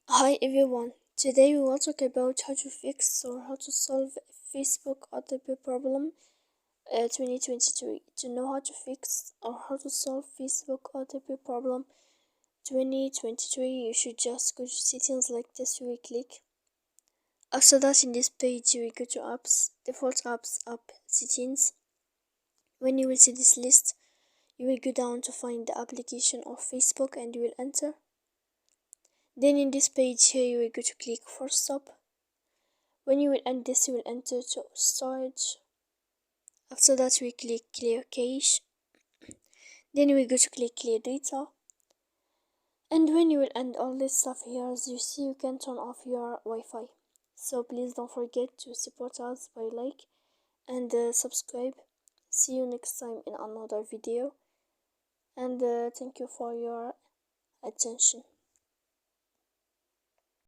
Hi everyone, today we will talk about how to fix or how to solve Facebook ATP problem 2023. To know how to fix or how to solve Facebook ATP problem 2023, you should just go to settings like this. You will click. After that, in this page, you will go to apps, default apps, app settings. When you will see this list, you will go down to find the application of Facebook and you will enter. Then in this page here, you will go to click for stop. When you will end this, you will enter to storage. After that, we click clear cache. Then you will go to click clear data. And when you will end all this stuff here, as you see, you can turn off your Wi-Fi. So please don't forget to support us by like and subscribe. See you next time in another video. And thank you for your attention.